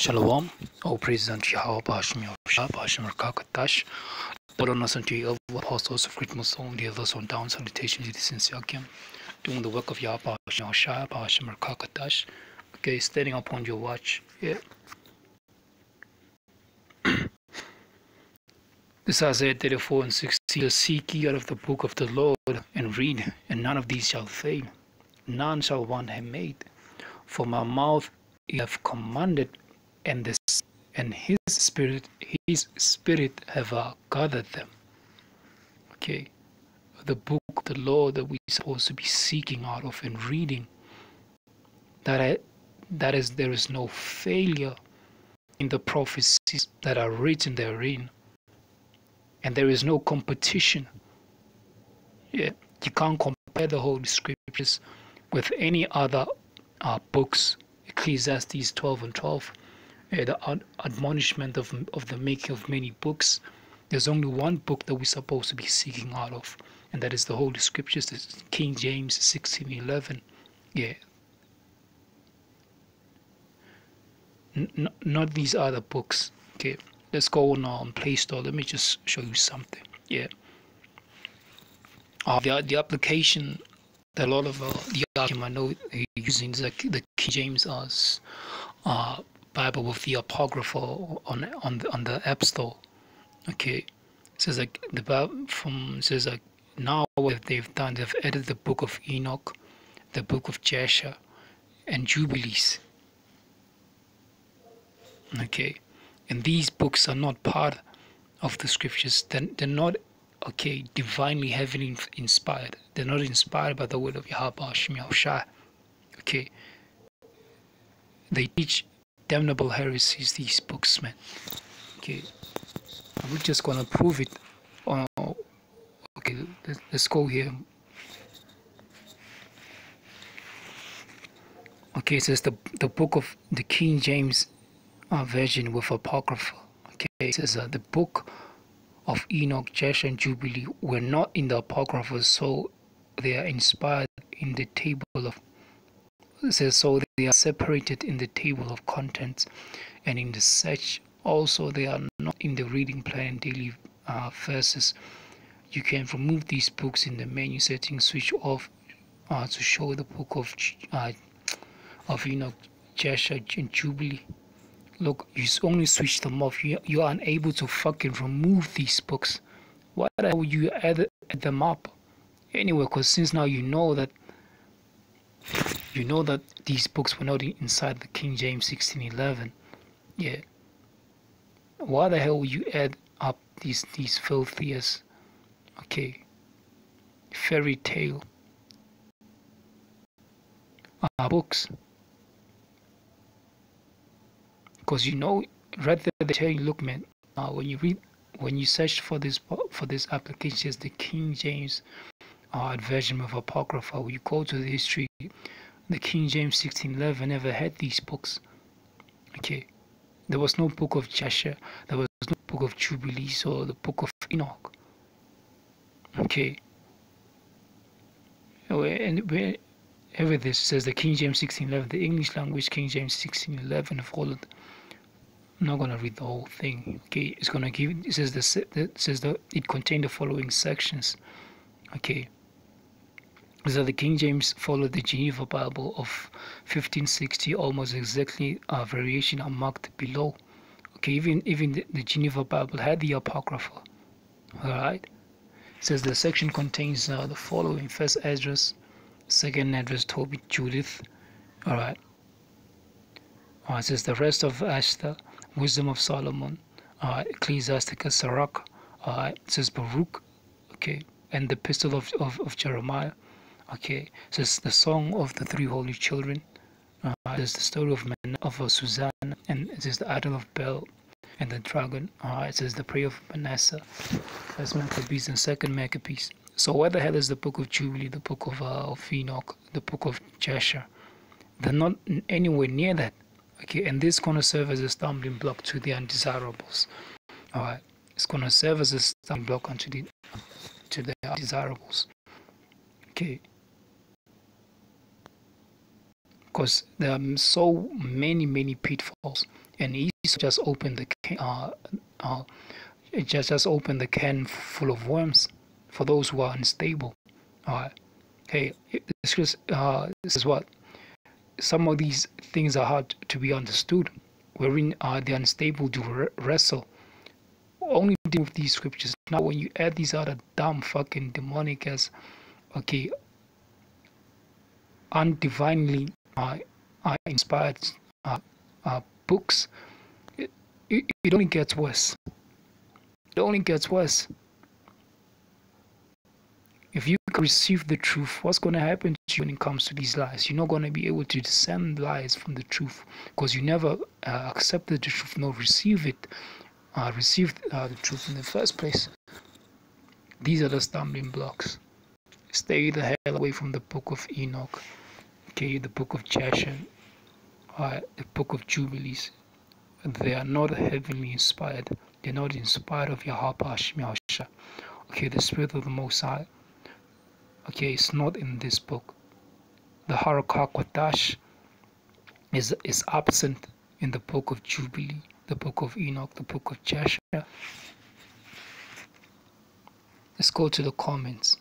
Shalom, all praises unto YAHAWADAH, Lord unto you, apostles of great Muslim, the others on down, salutation to the sincere Kim, doing the work of YAHAWADAH. Okay, standing upon your watch. Yeah. This Isaiah 34 and 16. Seek ye out of the book of the Lord and read, and none of these shall fail, none shall want have made. For my mouth you have commanded, and his spirit have gathered them. Okay, the book of the Lord that we're supposed to be seeking out of and reading. There is no failure in the prophecies that are written therein, and there is no competition. Yeah, you can't compare the Holy Scriptures with any other books. Ecclesiastes 12 and 12, the admonishment of the making of many books. There's only one book that we're supposed to be seeking out of, and that is the Holy Scriptures. This King James 16:11. Yeah. Not these other books. Okay, let's go on Play Store. Let me just show you something. Yeah. The application that a lot of the argument I know using is like the King James Bible with the Apocrypha on the App Store. Okay, it says like the Bible says like now what they've done, they've added the book of Enoch, the book of Jasher, and Jubilees. Okay, and these books are not part of the scriptures. They're not divinely, heavily inspired. They're not inspired by the word of Yahweh. Okay, they teach damnable heresies, these books, man. Okay, we're just gonna prove it. Okay, let's go here. Okay, it says the book of the King James version with Apocrypha. Okay, it says the book of Enoch, Jasher, and Jubilee were not in the Apocrypha, so they are inspired in the table of. It says so they are separated in the table of contents, and in the search also they are not in the reading plan and daily verses. You can remove these books in the menu settings, switch off to show the book of Enoch, Jasher, and Jubilee. Look, you only switch them off. You are unable to fucking remove these books. Why the hell would you add them up? Anyway, because since now you know that these books were not inside the King James 16:11. Yeah. Why the hell would you add up these filthiest, fairy tale books? Because right there they tell you, look, man, when you search for this application, it's the King James version of Apocrypha. When you go to the history, the King James 16:11 never had these books. Okay, there was no book of Jasher, there was no book of Jubilees or the book of Enoch. Okay, and wherever this says the King James 16:11, the English language King James 16:11 followed. I'm not gonna read the whole thing. Okay, it's gonna give. It says it contained the following sections. Okay, so the King James followed the Geneva Bible of 1560, almost exactly. Variation are marked below. Okay, even the Geneva Bible had the Apocrypha. All right, it says the section contains the following: First Esdras, Second Esdras, Tobit, Judith. All right. It says the rest of Esther, Wisdom of Solomon, Ecclesiastica, Sirach. It says Baruch, okay, and the Epistle of Jeremiah. Okay, it says the Song of the Three Holy Children. It says the story of Susanna, and it says the Idol of Bel and the Dragon. It says the Prayer of Manasseh, First Maccabees and Second Maccabees. So where the hell is the book of Jubilee, the book of Enoch, the book of Jasher? They're not anywhere near that. Okay, and this is going to serve as a stumbling block to the undesirables. All right, it's going to serve as a stumbling block to the undesirables. Okay, because there are so many pitfalls and Esau just opened the can, it just opened the can full of worms for those who are unstable. Okay, this is what some of these things are hard to be understood, wherein the unstable do wrestle. Only deal with these scriptures. Now, when you add these other dumb fucking demonic as okay, undivinely inspired books, it only gets worse. It only gets worse. If you can receive the truth, what's going to happen to you when it comes to these lies? You're not going to be able to discern lies from the truth because you never accepted the truth nor received the truth in the first place. These are the stumbling blocks. Stay the hell away from the book of Enoch, okay, the book of Jasher, the book of Jubilees. They are not heavenly inspired. They're not inspired of YAHAWADAH. Okay, the Spirit of the Most High. Okay, it's not in this book. The Harakakwadash is absent in the book of Jubilee, the book of Enoch, the book of Jasher. Let's go to the comments.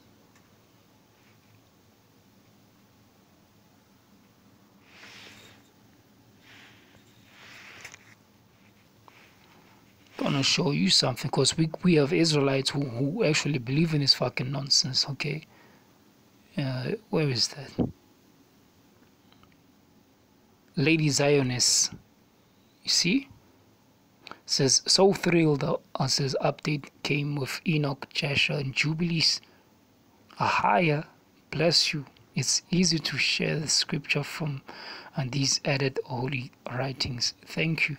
Gonna show you something because we have Israelites who actually believe in this fucking nonsense. Okay, where is that? Lady Zionist, you see, says so thrilled. Says update came with Enoch, Jasher, and Jubilees. Ahaya, bless you. It's easy to share the scripture from and these added holy writings. Thank you.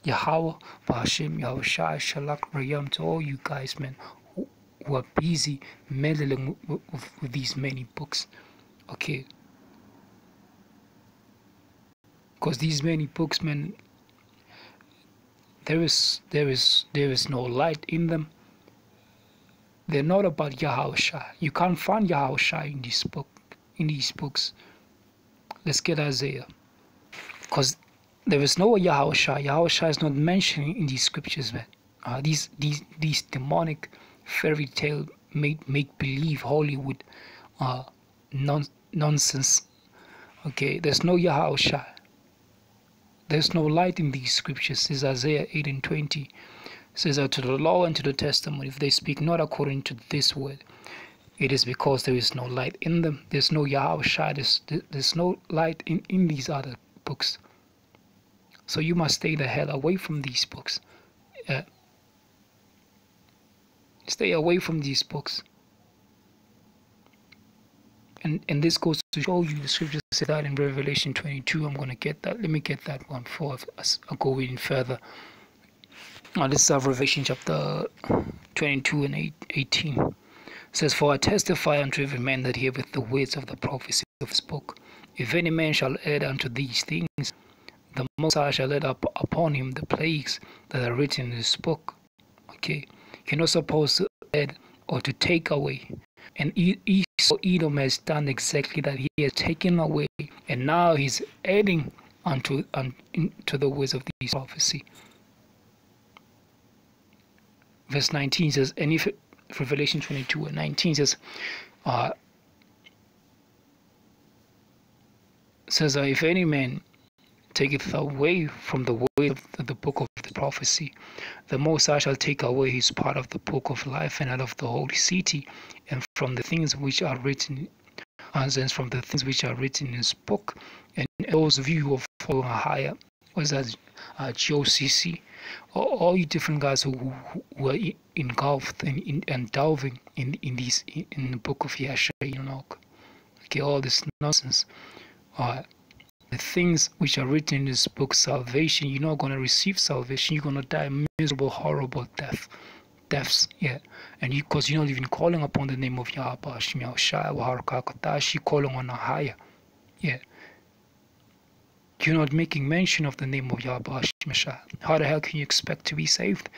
Yahweh, Bahashem, Yahushai, Shalak, Rayam, to all you guys, man, who are busy meddling with these many books. Okay. Because these many books, man, there is no light in them. They're not about Yahushai. You can't find Yahushai in these books. Let's get Isaiah. Because there is no Yahushua. Yahushua is not mentioned in these scriptures, man. These demonic fairy tale make believe Hollywood nonsense. Okay, there's no Yahushua. There's no light in these scriptures. This is Isaiah 8:20. It says that to the law and to the testimony, if they speak not according to this word, it is because there is no light in them. There's no Yahushua. There's no light in these other books. So you must stay the hell away from these books. Stay away from these books. And this goes to show you, the scripture says that in Revelation 22. I'm going to get that. Let me get that one before I go in further. This is Revelation chapter 22 and 18. It says, for I testify unto every man that heareth the words of the prophecy of this book. If any man shall add unto these things, the Most High shall let up upon him the plagues that are written in this book. Okay, you're not supposed to add or to take away. And Edom has done exactly that. He has taken away, and now he's adding unto the words of this prophecy. Verse 19 says, and if Revelation 22 and 19 says, if any man taketh away from the word of the book of the prophecy, the Most High shall take away his part of the book of life and out of the holy city, and from the things which are written, and from the things which are written in his book. And those of you who are following higher, was that GOCC, all you different guys who are engulfed and delving in the book of Jasher, Enoch. Okay, all this nonsense. The things which are written in this book, salvation, you're not going to receive salvation. You're going to die miserable, horrible deaths. Yeah, and because you're not even calling upon the name of Yahweh, you're calling on a higher. Yeah, you're not making mention of the name of Yahweh. How the hell can you expect to be saved?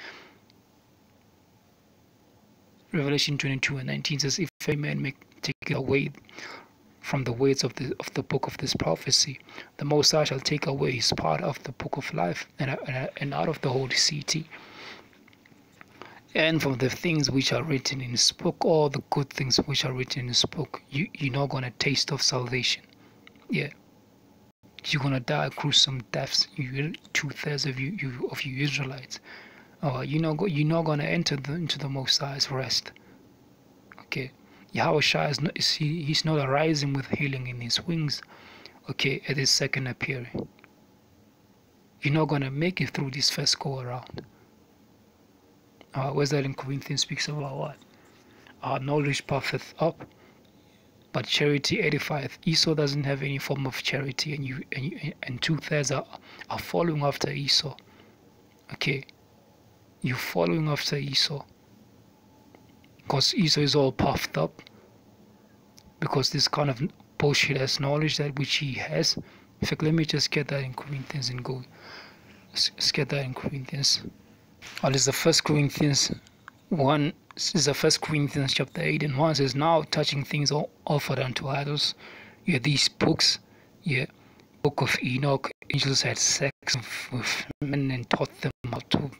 Revelation 22 and 19 says, if a man may take away from the words of the book of this prophecy. The Most High shall take away his part of the book of life and out of the holy city, and from the things which are written in this book, all the good things which are written in this book, you're not going to taste of salvation. Yeah. You're going to die gruesome deaths. 2/3 of you Israelites. You're not going to enter into the Most High's rest. Okay. Yahawadah he's not arising with healing in his wings. Okay, at his second appearing. You're not going to make it through this first go around. Where's that in Corinthians speaks about what? Knowledge puffeth up, but charity edifieth. Esau doesn't have any form of charity, and 2/3 are following after Esau. Okay, you're following after Esau, because Esau is all puffed up, because this kind of bullshit has knowledge that which he has. In fact, let me just get that in Corinthians and go. Let's get that in Corinthians. This is the 1 Corinthians 1. This is the 1 Corinthians chapter 8 and 1. It says, now touching things offered unto idols. Yeah, these books. Yeah, book of Enoch. Angels had sex with men and taught them how to.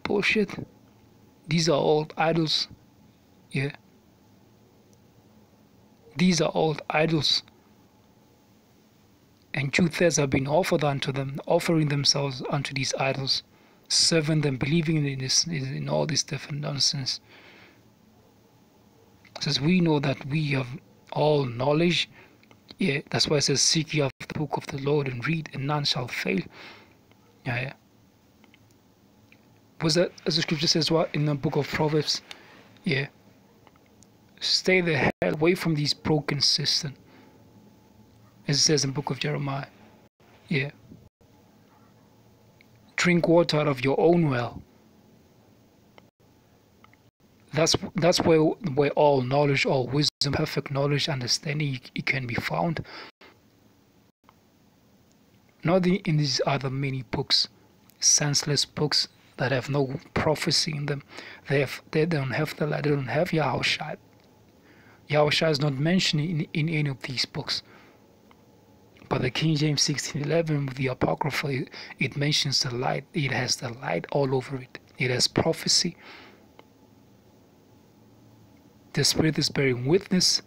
Bullshit. These are all idols. Yeah. These are all idols. And 2/3 have been offered unto them, offering themselves unto these idols, serving them, believing in all this different nonsense. It says, we know that we have all knowledge. Yeah, that's why it says, seek ye after the book of the Lord and read, and none shall fail. Yeah. Was that, as the scripture says, what in the book of Proverbs? Yeah. Stay the hell away from these broken systems. As it says in the book of Jeremiah. Yeah. Drink water out of your own well. That's where all knowledge, all wisdom, perfect knowledge, understanding, it can be found. Not in these other many books, senseless books that have no prophecy in them. They don't have the light. They don't have Yahawadah. Yahawadah is not mentioned in any of these books. But the King James 1611 with the Apocrypha, it mentions the light. It has the light all over it. It has prophecy. The Spirit is bearing witness.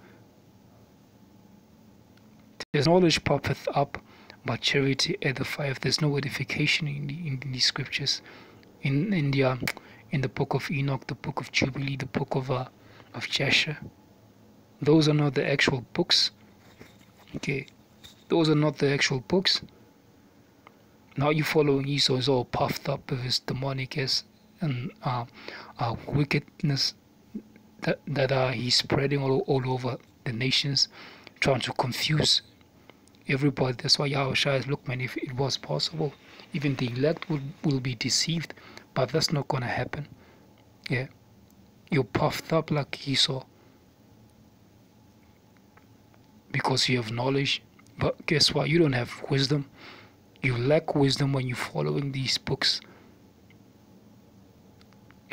There's knowledge puffeth up, but charity edifieth. There's no edification in these scriptures. In the book of Enoch, the book of Jubilees, the book of Jasher. Those are not the actual books. Okay. Those are not the actual books. Now you're following Esau is all puffed up with his demonic and wickedness that he's spreading all over the nations, trying to confuse everybody. That's why Yahawadah is, look man, if it was possible, even the elect will be deceived, but that's not going to happen. Yeah, you're puffed up like Esau because you have knowledge. But guess what? You don't have wisdom. You lack wisdom when you're following these books.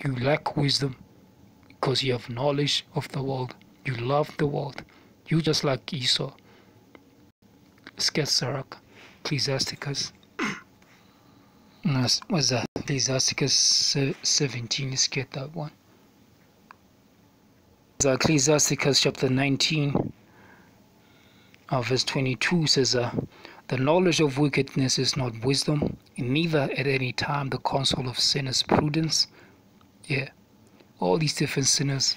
You lack wisdom because you have knowledge of the world. You love the world. You just like Esau. Let's get Sirach, Ecclesiasticus. What's that? Ecclesiasticus 17. Let's get that one. Ecclesiasticus chapter 19. Verse 22 says, the knowledge of wickedness is not wisdom, and neither at any time the counsel of sinners prudence. Yeah, all these different sinners.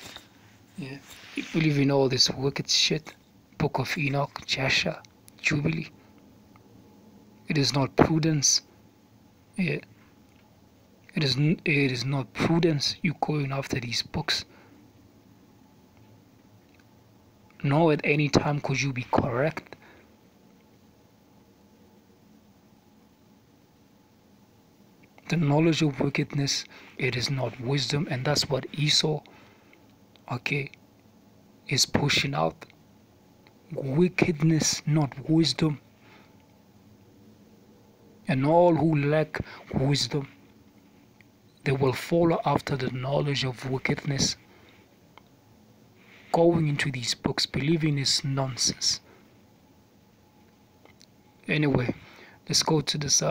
Yeah, you believe in all this wicked shit. Book of Enoch, Jasher, Jubilee. It is not prudence. Yeah, it is not prudence. You going after these books. Nor at any time could you be correct. The knowledge of wickedness, it is not wisdom, and that's what Esau, okay, is pushing out. Wickedness, not wisdom. And all who lack wisdom, they will follow after the knowledge of wickedness. going into these books believing is nonsense. Anyway, let's go to this.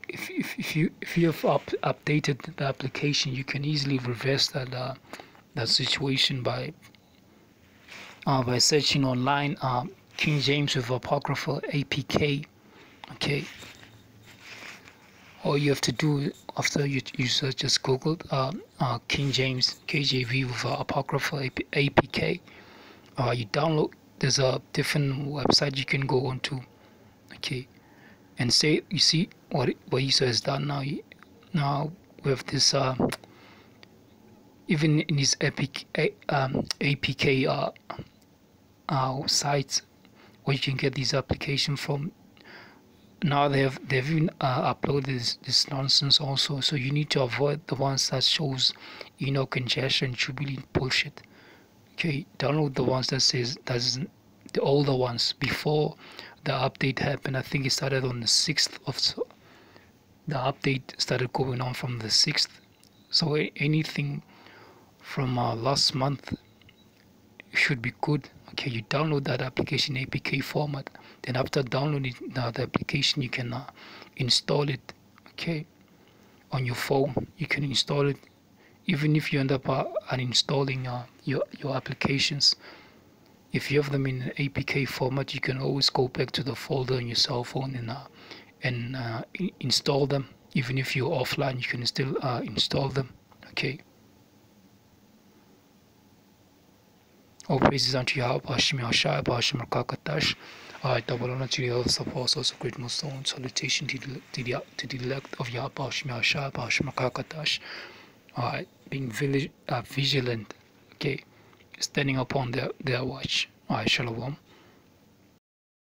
If you have updated the application, you can easily reverse that situation by searching online King James with apocryphal APK. Okay, all you have to do after you search, just Google King James KJV with apocryphal APK. You download. There's a different website you can go onto. Okay, and say you see what Esau has done now. Now with this even in his APK sites where you can get these applications from. Now they've even uploaded this nonsense also, so you need to avoid the ones that shows Enoch and Jasher and Jubilee bullshit. Okay, download the ones that says the older ones before the update happened. I think it started on the 6th of the update started going on from the 6th. So anything from last month should be good. Okay, you download that application APK format. Then after downloading the application, you can install it. Okay, on your phone, you can install it. Even if you end up uninstalling your applications, if you have them in APK format, you can always go back to the folder on your cell phone and install them. Even if you're offline, you can still install them. Okay. All praises unto Yahweh, SHAMAIWAN, ZABAWALAN, also great most own salutation to the elect of Yahweh, SHAMAIWAN, being vigilant, okay, standing upon their watch. Shalom.